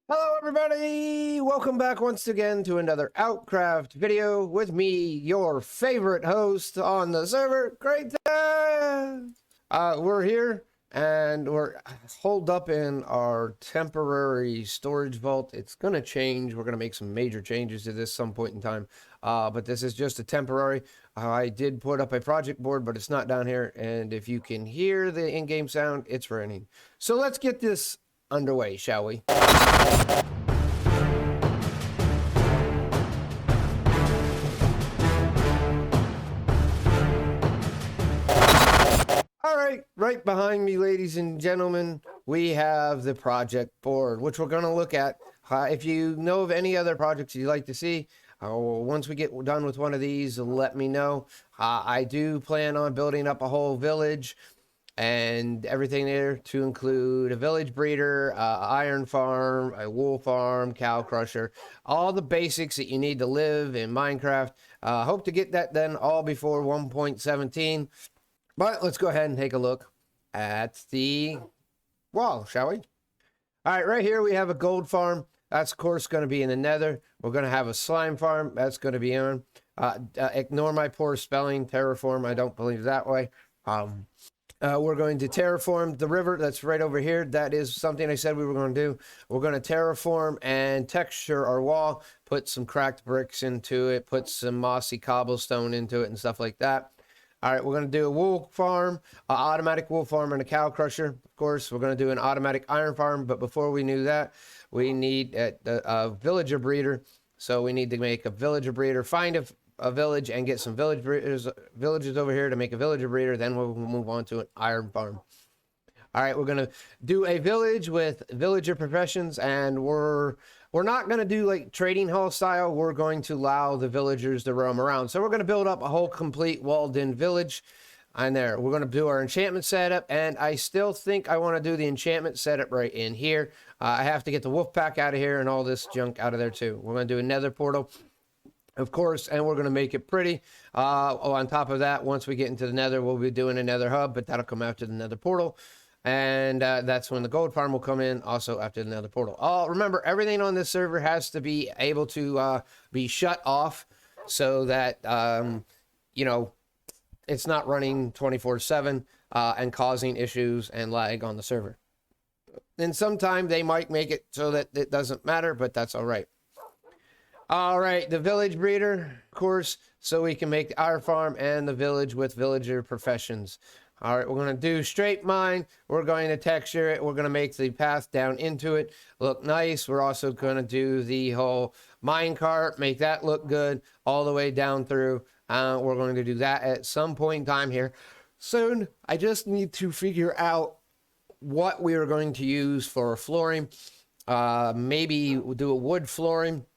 Hello everybody! Welcome back once again to another Outcraft video with me, your favorite host on the server, Great Taz! We're here and we're holed up in our temporary storage vault. It's gonna change. We're gonna make some major changes to this some point in time. But this is just a temporary. I did put up a project board, but it's not down here. And if you can hear the in-game sound, it's raining. So let's get this underway, shall we? All right behind me, ladies and gentlemen, we have the project board, which we're going to look at. If you know of any other projects you'd like to see, once we get done with one of these, let me know. I do plan on building up a whole village and everything there, to include a village breeder, iron farm, a wool farm, cow crusher, all the basics that you need to live in Minecraft. Hope to get that done all before 1.17. But let's go ahead and take a look at the wall, shall we? All right, right here we have a gold farm. That's, of course, going to be in the nether. We're going to have a slime farm. That's going to be on. Ignore my poor spelling, terraform. I don't believe that way. We're going to terraform the river that's right over here. That is something I said we were going to do. We're going to terraform and texture our wall, put some cracked bricks into it, put some mossy cobblestone into it and stuff like that. All right, we're going to do a wool farm, automatic wool farm, and a cow crusher. Of course, we're going to do an automatic iron farm, but before we do that, we need a villager breeder. So we need to make a villager breeder, find a village and get some villagers over here to make a villager breeder. Then we'll move on to an iron farm. All right, we're going to do a village with villager professions, and we're not going to do like trading hall style. We're going to allow the villagers to roam around. So we're going to build up a whole complete walled-in village. And there, we're going to do our enchantment setup, and I still think I want to do the enchantment setup right in here. I have to get the wolf pack out of here and all this junk out of there too. We're going to do a nether portal, of course, and we're going to make it pretty. On top of that, once we get into the nether, we'll be doing a nether hub, but that'll come after the nether portal. And that's when the gold farm will come in, also after the nether portal. Remember, everything on this server has to be able to be shut off so that, you know, it's not running 24/7 and causing issues and lag on the server. And sometime they might make it so that it doesn't matter, but that's all right. All right, the village breeder, of course, so we can make the iron farm and the village with villager professions. All right, we're going to do straight mine. We're going to texture it. We're going to make the path down into it look nice. We're also going to do the whole mine cart, make that look good all the way down through. We're going to do that at some point in time here soon. I just need to figure out what we are going to use for flooring. Maybe we'll do a wood flooring,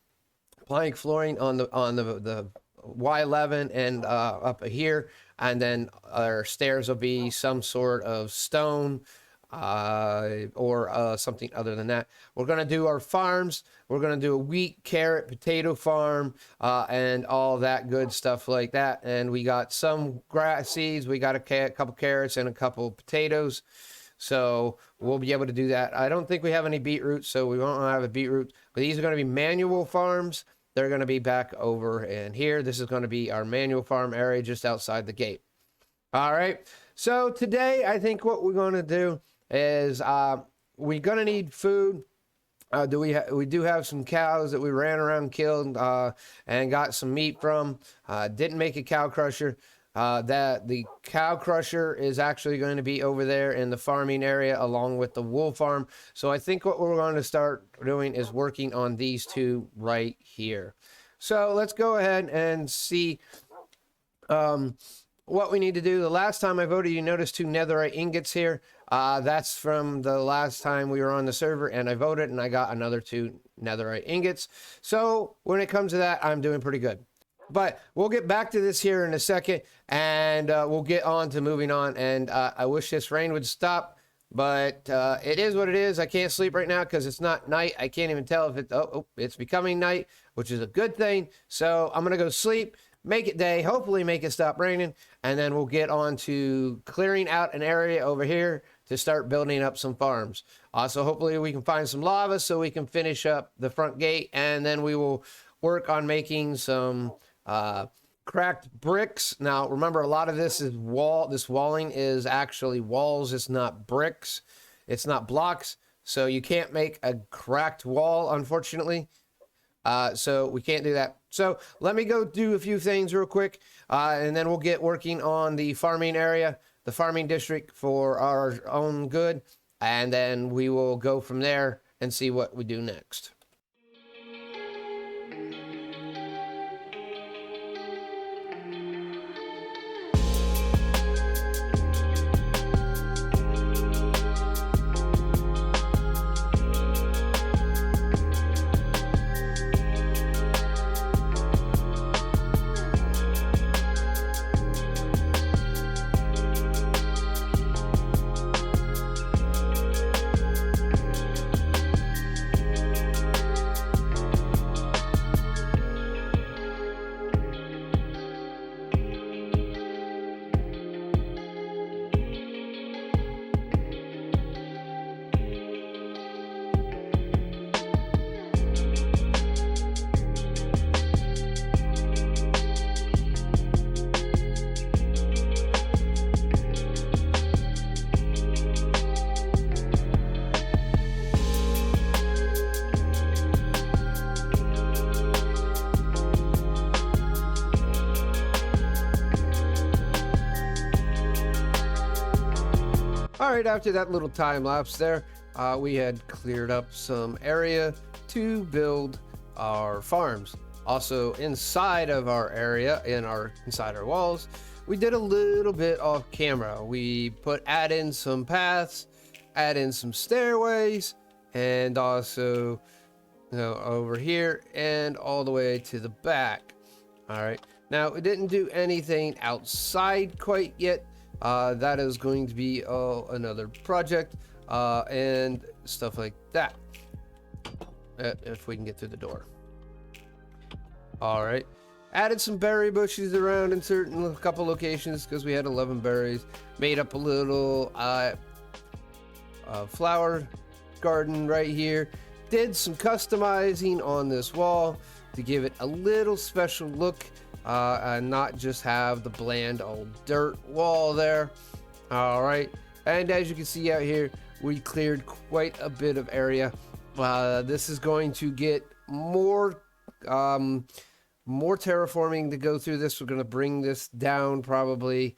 plank flooring on the Y11 and up here, and then our stairs will be some sort of stone or something other than that. We're going to do our farms. We're going to do a wheat, carrot, potato farm, and all that good stuff like that. And we got some grass seeds. We got a couple carrots and a couple potatoes. So we'll be able to do that. I don't think we have any beetroot, so we won't have a beetroot. But these are going to be manual farms. They're going to be back over in here. This is going to be our manual farm area just outside the gate. All right. So today, I think what we're going to do is we're going to need food. We do have some cows that we ran around and killed and got some meat from. Didn't make a cow crusher. That the cow crusher is actually going to be over there in the farming area along with the wool farm. So I think what we're going to start doing is working on these two right here. So let's go ahead and see what we need to do. The last time I voted, you noticed 2 netherite ingots here. That's from the last time we were on the server, and I voted and I got another 2 netherite ingots. So when it comes to that, I'm doing pretty good. But we'll get back to this here in a second, and we'll get on to moving on. And I wish this rain would stop, but it is what it is. I can't sleep right now because it's not night. I can't even tell if it's becoming night, which is a good thing. So I'm going to go sleep, make it day, hopefully make it stop raining, and then we'll get on to clearing out an area over here to start building up some farms. Also, hopefully we can find some lava so we can finish up the front gate, and then we will work on making some cracked bricks. Now, remember, a lot of this is this walling is actually walls. It's not bricks. It's not blocks. So you can't make a cracked wall, unfortunately. So we can't do that. So let me go do a few things real quick, and then we'll get working on the farming area, the farming district for our own good, and then we will go from there and see what we do next. All right, after that little time lapse there, we had cleared up some area to build our farms. Also, inside of our area, inside our walls, we did a little bit off camera. We add in some paths, add in some stairways, and also, over here and all the way to the back. All right. Now, we didn't do anything outside quite yet. That is going to be another project and stuff like that. If we can get through the door. All right. Added some berry bushes around in a couple locations because we had 11 berries. Made up a little flower garden right here. Did some customizing on this wall to give it a little special look. And not just have the bland old dirt wall there. All right, and as you can see out here, we cleared quite a bit of area. This is going to get more terraforming to go through this. We're going to bring this down, probably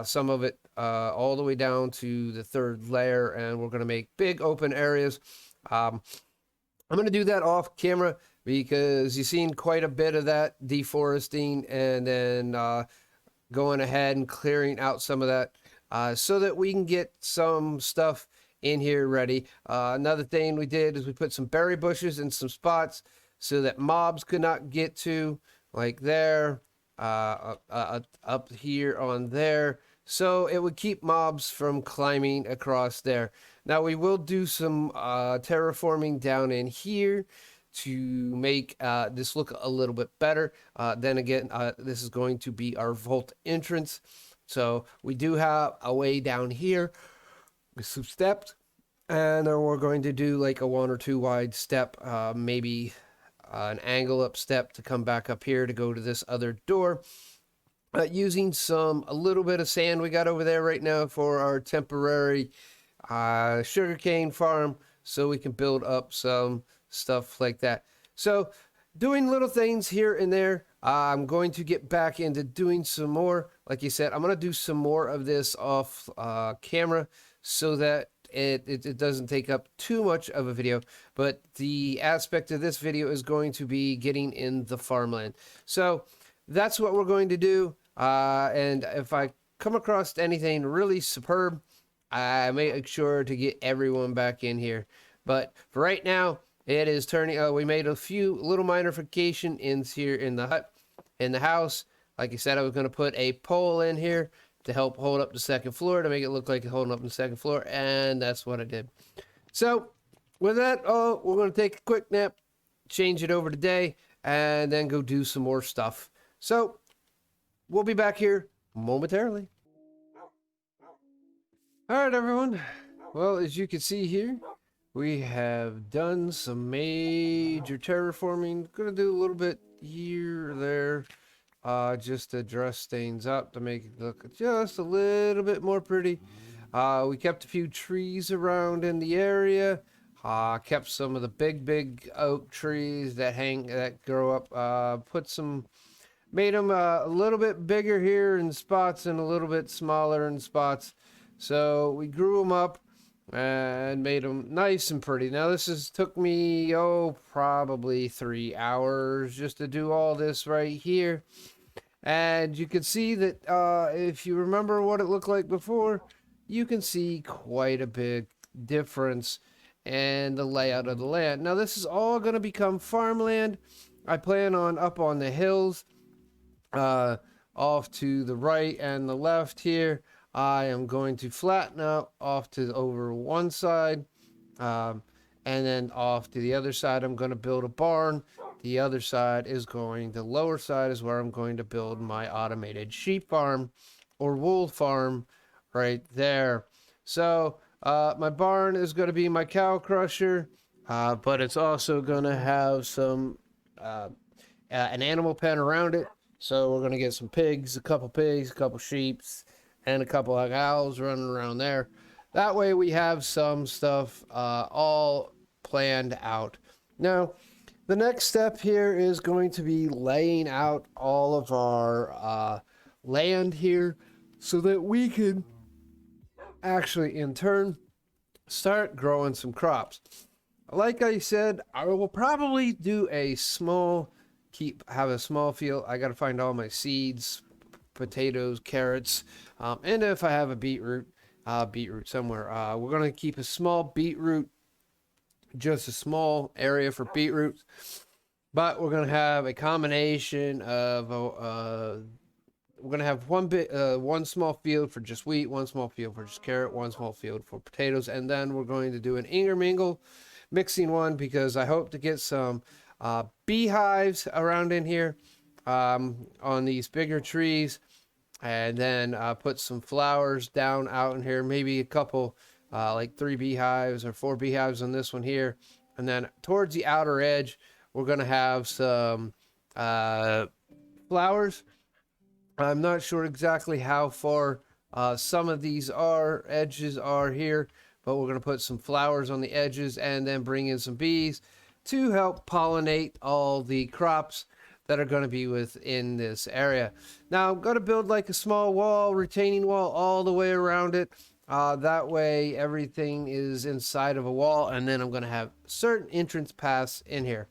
some of it all the way down to the 3rd layer, and we're going to make big open areas. I'm going to do that off camera, because you've seen quite a bit of that deforesting and then going ahead and clearing out some of that so that we can get some stuff in here ready. Another thing we did is we put some berry bushes in some spots so that mobs could not get to, like there, up here on there. So it would keep mobs from climbing across there. Now we will do some terraforming down in here to make this look a little bit better. Then again, this is going to be our vault entrance. So we do have a way down here with some steps, and then we're going to do like a 1 or 2 wide step, maybe an angle up step to come back up here to go to this other door. Using a little bit of sand we got over there right now for our temporary sugarcane farm, so we can build up some stuff like that. So doing little things here and there. I'm going to get back into doing some more. Like you said, I'm going to do some more of this off camera so that it doesn't take up too much of a video. But the aspect of this video is going to be getting in the farmland. So that's what we're going to do. And if I come across anything really superb, I make sure to get everyone back in here. But for right now, it is turning. We made a few little modification in here in the hut, in the house. Like I said, I was going to put a pole in here to help hold up the 2nd floor, to make it look like it's holding up the 2nd floor, and that's what I did. So with that, we're going to take a quick nap, change it over to day, and then go do some more stuff. So we'll be back here momentarily. All right, everyone. Well, as you can see here, we have done some major terraforming. Gonna do a little bit here or there, just to dress things up to make it look just a little bit more pretty. We kept a few trees around in the area. Kept some of the big oak trees that grow up. Made them a little bit bigger here in spots and a little bit smaller in spots. So we grew them up and made them nice and pretty. Now took me probably 3 hours just to do all this right here. And you can see that if you remember what it looked like before, you can see quite a big difference in the layout of the land. Now this is all going to become farmland. I plan on up on the hills, off to the right and the left here. I am going to flatten out off to over one side, and then off to the other side I'm going to build a barn. The other side is the lower side is where I'm going to build my automated sheep farm or wool farm right there. So my barn is going to be my cow crusher, but it's also going to have an animal pen around it. So we're going to get some pigs, a couple sheep, and a couple of cows running around there. That way we have some stuff all planned out. Now, the next step here is going to be laying out all of our land here so that we can actually, in turn, start growing some crops. Like I said, I will probably do have a small field. I got to find all my seeds, potatoes, carrots, and if I have a beetroot somewhere. We're going to keep a small beetroot, just a small area for beetroots, but we're going to have a combination of we're going to have one small field for just wheat, one small field for just carrot, one small field for potatoes, and then we're going to do an intermingle mixing one because I hope to get some beehives around in here on these bigger trees, and then put some flowers down out in here, maybe a couple like 3 beehives or 4 beehives on this one here, and then towards the outer edge we're going to have some flowers. I'm not sure exactly how far some of these edges are here, but we're going to put some flowers on the edges and then bring in some bees to help pollinate all the crops that are going to be within this area. Now I'm going to build like a small retaining wall all the way around it. That way everything is inside of a wall, and then I'm going to have certain entrance paths in here.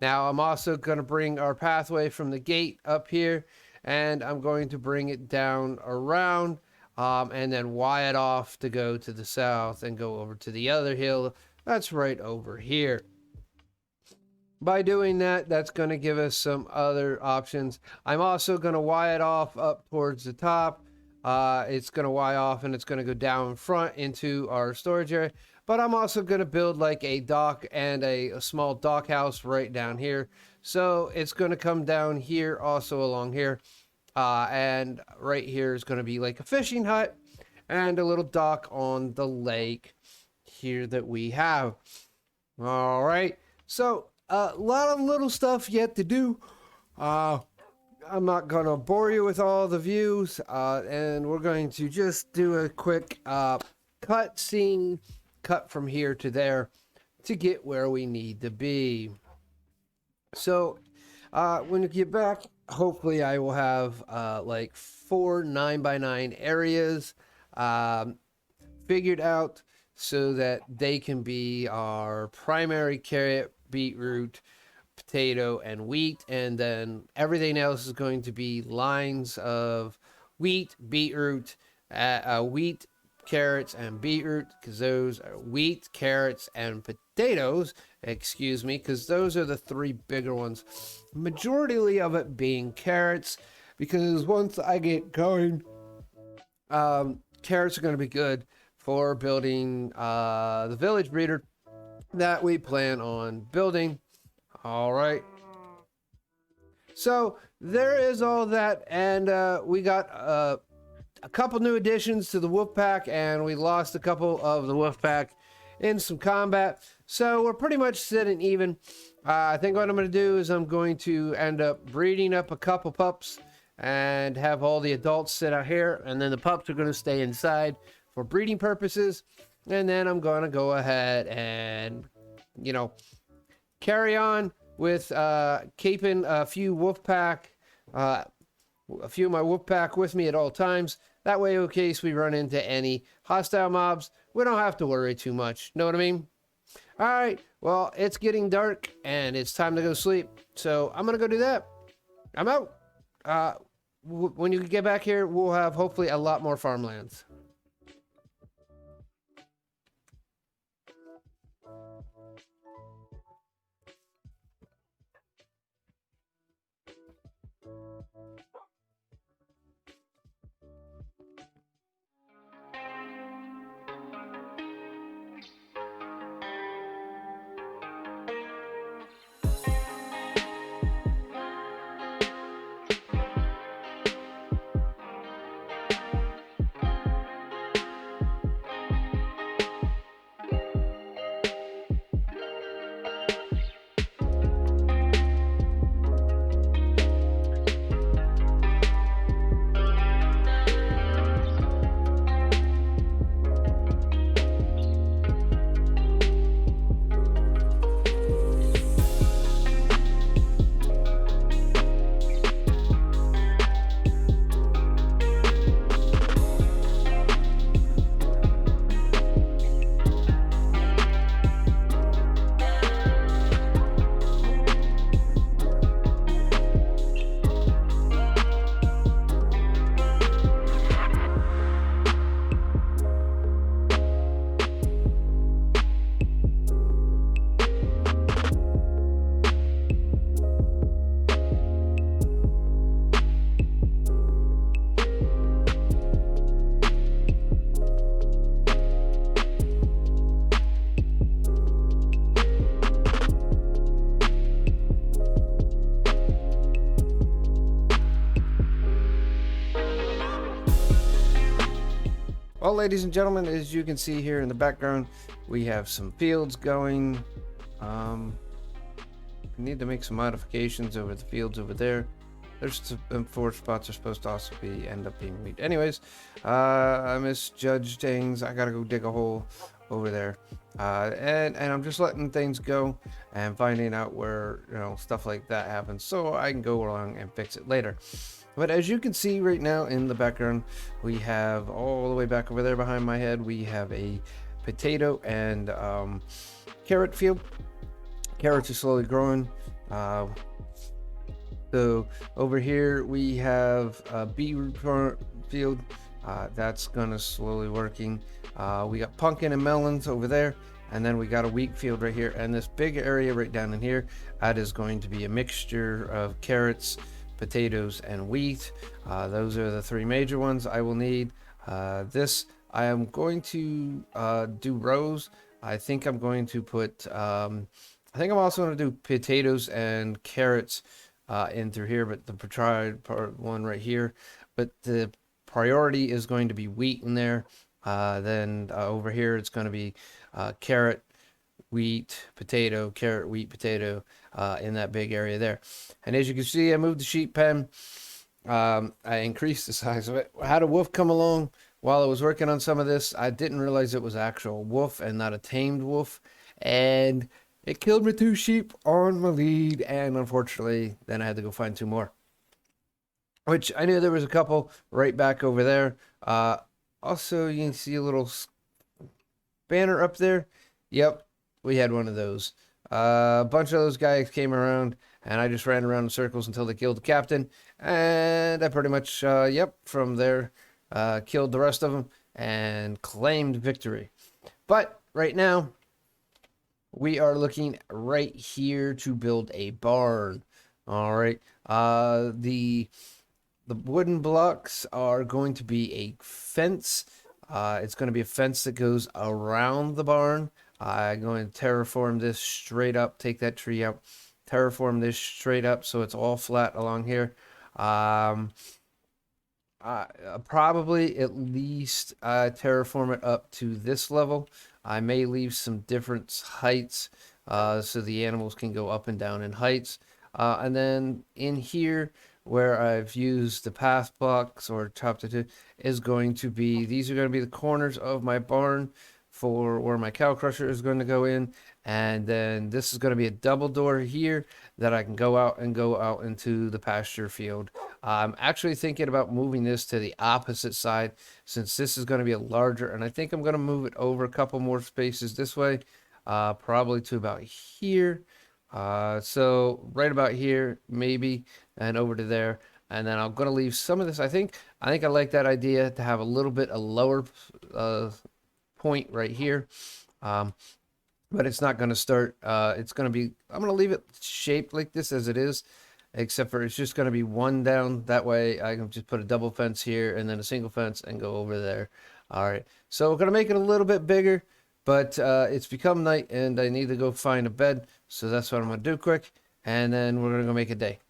Now I'm also going to bring our pathway from the gate up here, and I'm going to bring it down around, and then wire it off to go to the south and go over to the other hill that's right over here. By doing that, that's going to give us some other options. I'm also going to wire it off up towards the top. It's going to wire off and it's going to go down in front into our storage area. But I'm also going to build like a dock and a small dock house right down here. So it's going to come down here also along here. And right here is going to be like a fishing hut and a little dock on the lake here that we have. All right. So a lot of little stuff yet to do. I'm not going to bore you with all the views, and we're going to just do a quick cut from here to there to get where we need to be. So when you get back, hopefully I will have like 4 9x9 areas figured out so that they can be our primary carrot, beetroot, potato, and wheat, and then everything else is going to be lines of wheat, beetroot, wheat, carrots, and beetroot, because those are wheat, carrots, and potatoes, because those are the 3 bigger ones. Majority of it being carrots, because once I get going, carrots are going to be good for building the village breeder that we plan on building. All right. So there is all that, and we got a couple new additions to the wolf pack, and we lost a couple of the wolf pack in some combat. So we're pretty much sitting even. I think what I'm going to do is I'm going to end up breeding up a couple pups and have all the adults sit out here, and then the pups are going to stay inside for breeding purposes. And then I'm going to go ahead and, you know, carry on with keeping a few wolf pack, a few of my wolf pack with me at all times. That way, in case we run into any hostile mobs, we don't have to worry too much. Know what I mean? All right, well, it's getting dark and it's time to go sleep. So I'm going to go do that. I'm out. When you get back here, we'll have hopefully a lot more farmlands. Well, ladies and gentlemen, as you can see here in the background, we have some fields going. We need to make some modifications over the fields over there. There's some 4 spots are supposed to also end up being wheat. Anyways, I misjudged things. I gotta go dig a hole over there, and I'm just letting things go and finding out where, you know, stuff like that happens, so I can go along and fix it later. But as you can see right now in the background, we have all the way back over there behind my head, we have a potato and carrot field. Carrots are slowly growing. So over here we have a beetroot field. That's gonna slowly working. We got pumpkin and melons over there, and then we got a wheat field right here, and this big area right down in here, that is going to be a mixture of carrots, potatoes, and wheat. Those are the 3 major ones I will need. This I am going to do rows. I think I'm going to put I think I'm also going to do potatoes and carrots in through here, but the part one right here, but the priority is going to be wheat in there. Then over here it's going to be carrot, wheat, potato, carrot, wheat, potato, in that big area there. And as you can see, I moved the sheep pen. I increased the size of it. I had a wolf come along while I was working on some of this. I didn't realize it was actual wolf and not a tamed wolf, and it killed my 2 sheep on my lead, and unfortunately then I had to go find 2 more, which I knew there was a couple right back over there. Also, you can see a little banner up there. Yep, we had one of those. A bunch of those guys came around, and I just ran around in circles until they killed the captain, and I pretty much, yep, from there, killed the rest of them and claimed victory. But right now, we are looking right here to build a barn. All right, the wooden blocks are going to be a fence. It's going to be a fence that goes around the barn. I'm going to terraform this straight up, take that tree out, terraform this straight up so it's all flat along here. Probably at least terraform it up to this level. I may leave some different heights so the animals can go up and down in heights. And then in here, where I've used the path blocks or chopped it to, is going to be, these are going to be the corners of my barn for where my cow crusher is going to go in. And then this is going to be a double door here that I can go out into the pasture field. I'm actually thinking about moving this to the opposite side since this is going to be a larger, and I think I'm going to move it over a couple more spaces this way, probably to about here. So right about here, maybe, and over to there. And then I'm going to leave some of this. I like that idea to have a little bit a lower point right here. But it's not going to start, it's going to be, I'm going to leave it shaped like this as it is, except for it's just going to be one down. That way I can just put a double fence here and then a single fence and go over there. All right, so we're going to make it a little bit bigger, but it's become night and I need to go find a bed. So that's what I'm going to do quick. And then we're going to go make a day.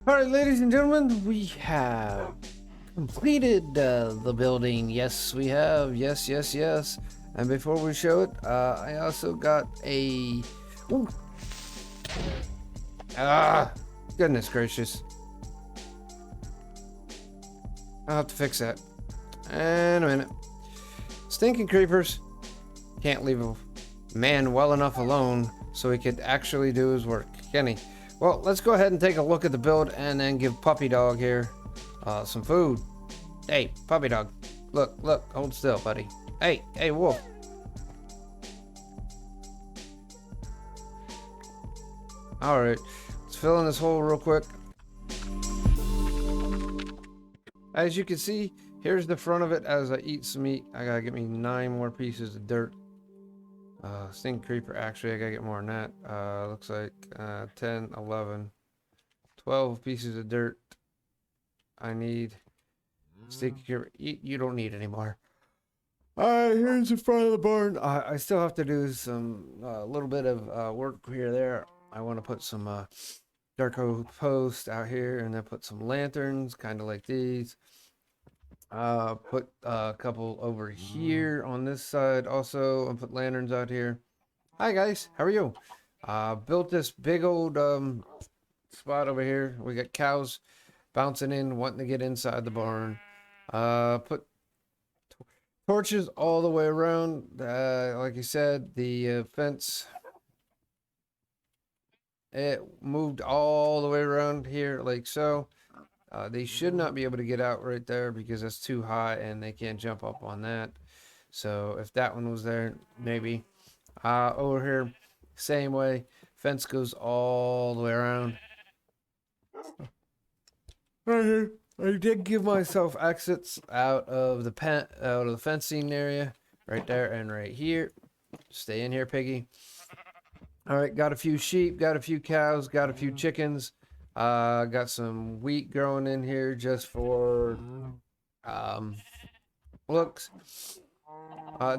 All right, ladies and gentlemen, we have completed the building. Yes, we have. Yes, yes, yes. And before we show it, I also got a... Ooh. Ah, goodness gracious. I'll have to fix that. In a minute. Stinking creepers. Can't leave a man well enough alone so he could actually do his work, can he? Well, let's go ahead and take a look at the build and then give Puppy Dog here some food. Hey, Puppy Dog. Look, hold still, buddy. Hey, Wolf. Alright, let's fill in this hole real quick. As you can see, here's the front of it as I eat some meat. I gotta get me 9 more pieces of dirt. Sting creeper, actually, I gotta get more than that. Looks like 10, 11, 12 pieces of dirt. I need stinky creeper. You don't need any more. Alright, here's the front of the barn. I still have to do some little bit of work here there. I want to put some dark oak posts out here and then put some lanterns, kind of like these. Put a couple over here on this side also, and put lanterns out here. Hi guys, how are you? Built this big old spot over here. We got cows bouncing in, wanting to get inside the barn. Put torches all the way around. Like I said, the fence, it moved all the way around here like so. They should not be able to get out right there because that's too high and they can't jump up on that. So if that one was there, maybe. Over here, same way. Fence goes all the way around. Right here, I did give myself exits out of the fencing area, right there and right here. Stay in here, piggy. All right, got a few sheep, got a few cows, got a few chickens. Got some wheat growing in here just for looks.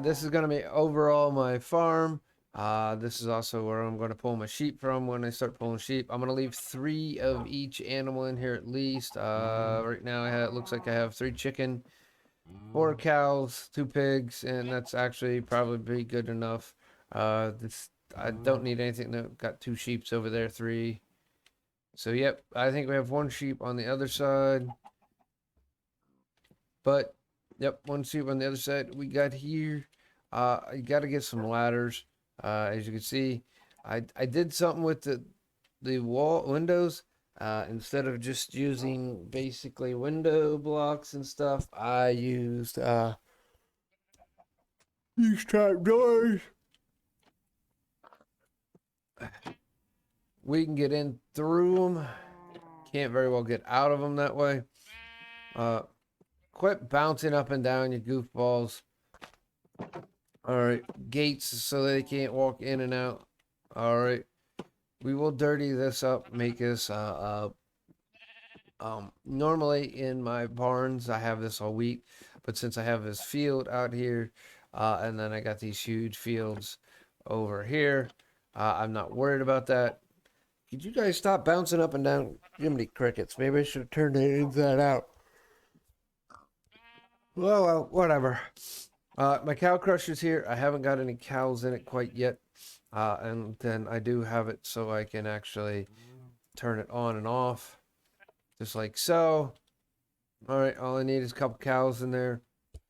This is gonna be overall my farm. This is also where I'm going to pull my sheep from when I start pulling sheep. I'm going to leave 3 of each animal in here at least. Right now it looks like I have 3 chicken, 4 cows, 2 pigs, and that's actually probably good enough. I don't need anything. No, got 2 sheeps over there, 3. So yep, I think we have 1 sheep on the other side. But yep, 1 sheep on the other side. We got here. I got to get some ladders. As you can see, I did something with the wall windows. Instead of just using basically window blocks and stuff, I used these trap doors. We can get in through them. Can't very well get out of them that way. Quit bouncing up and down, you goofballs. Alright, gates so they can't walk in and out. Alright, we will dirty this up, make this, normally in my barns, I have this all wheat, but since I have this field out here, and then I got these huge fields over here, I'm not worried about that. Could you guys stop bouncing up and down? Jiminy crickets, maybe I should have turned the inside out. Well, whatever. My cow crusher's here. I haven't got any cows in it quite yet. And then I do have it so I can actually turn it on and off. Just like so. Alright, all I need is a couple cows in there.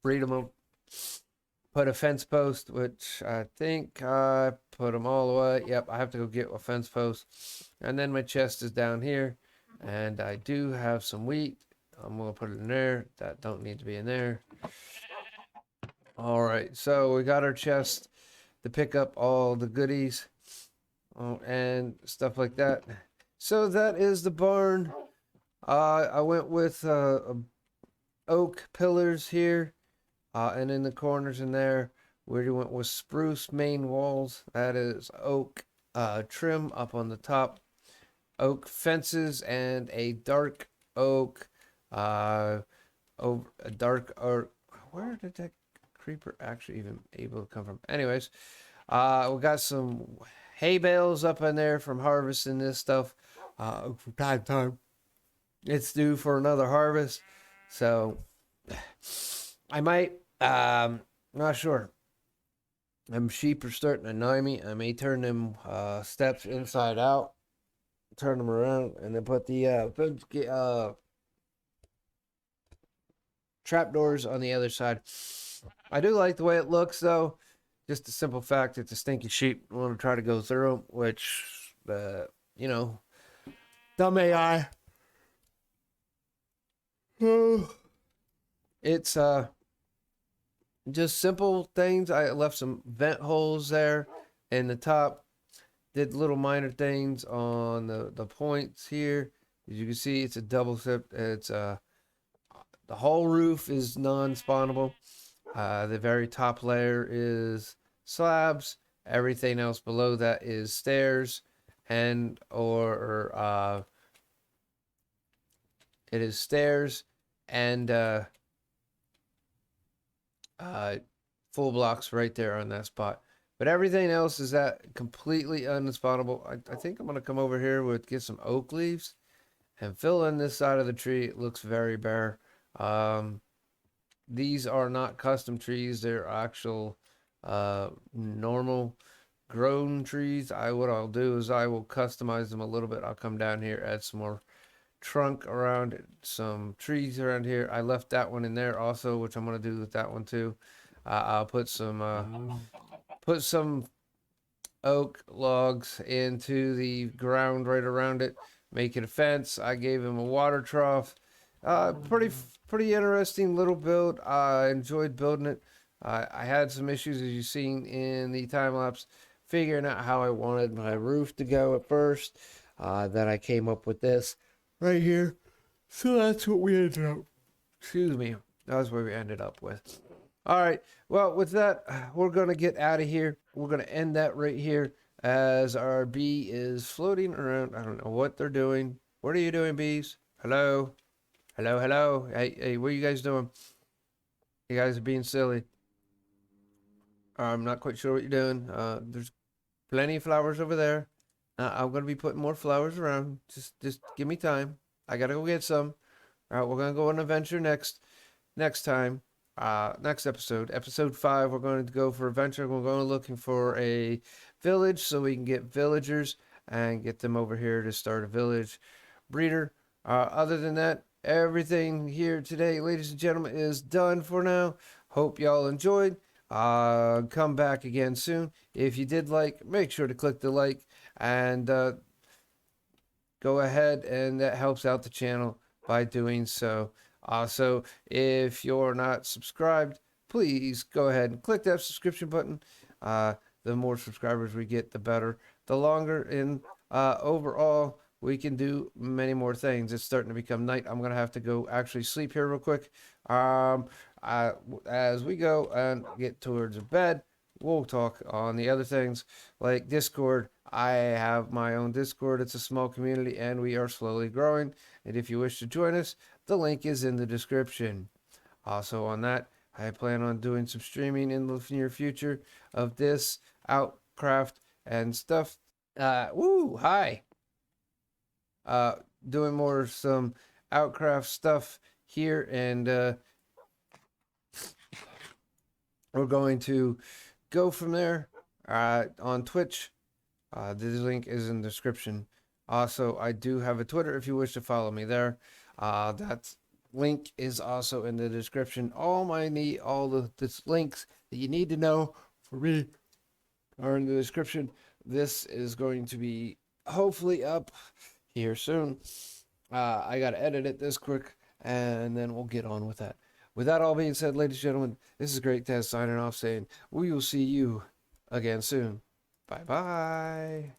Breed them up. Put a fence post, which I think I put them all away. Yep, I have to go get a fence post. And then my chest is down here. And I do have some wheat. I'm going to put it in there. That don't need to be in there. Alright, so we got our chest to pick up all the goodies and stuff like that. So that is the barn. I went with oak pillars here, and in the corners in there, we went with spruce main walls. That is oak trim up on the top, oak fences, and a dark oak, over a dark oak. Where did that creeper actually even able to come from? Anyways, we got some hay bales up in there from harvesting this stuff from time to time. it's due for another harvest. So I might, not sure. Sheep are starting to annoy me. I may turn them steps inside out, turn them around, and then put the trapdoors on the other side. I do like the way it looks, though. Just the simple fact it's a stinky sheep. I want to try to go through them, which, you know, dumb AI. It's just simple things. I left some vent holes there in the top. Did little minor things on the points here. As you can see, it's a double sip. It's the whole roof is non-spawnable. The very top layer is slabs. Everything else below that is stairs, and it is stairs and full blocks right there on that spot. But everything else is that completely unspawnable. I think I'm gonna come over here with get some oak leaves and fill in this side of the tree. It looks very bare. These are not custom trees. They're actual normal grown trees. What I'll do is I will customize them a little bit. I'll come down here, add some more trunk around it, some trees around here. I left that one in there also, which I'm gonna do with that one too. I'll put some oak logs into the ground right around it, make it a fence. I gave him a water trough. Pretty interesting little build. I enjoyed building it. I had some issues, as you've seen in the time lapse, figuring out how I wanted my roof to go at first. Then I came up with this right here. So that's what we ended up. Excuse me. That's what we ended up with. All right. Well, with that, we're going to get out of here. We're going to end that right here as our bee is floating around. I don't know what they're doing. What are you doing, bees? Hello? Hello, hello. Hey, what are you guys doing? You guys are being silly. I'm not quite sure what you're doing. There's plenty of flowers over there. I'm going to be putting more flowers around. Just give me time. I got to go get some. All right, we're going to go on an adventure next time. Next episode 5, we're going to go for adventure. We're going looking for a village so we can get villagers and get them over here to start a village breeder. Other than that, everything here today, ladies and gentlemen, is done for now. Hope y'all enjoyed. Come back again soon. If you did like, make sure to click the like and go ahead, and that helps out the channel by doing so. Also, if you're not subscribed, please go ahead and click that subscription button. The more subscribers we get, the better. The longer, and overall, we can do many more things. It's starting to become night. I'm going to have to go actually sleep here real quick. As we go and get towards bed, we'll talk on the other things like Discord. I have my own Discord. It's a small community and we are slowly growing. And if you wish to join us, the link is in the description. Also on that, I plan on doing some streaming in the near future of this, Outcraft, and stuff. Hi. Doing more some Outcraft stuff here, and we're going to go from there on Twitch. The link is in the description. Also, I do have a Twitter if you wish to follow me there. That link is also in the description. All the links that you need to know for me are in the description. This is going to be hopefully up here soon. I gotta edit it this quick, and then we'll get on with that. With that all being said, ladies and gentlemen, this is Great Taz signing off, saying we will see you again soon. Bye bye.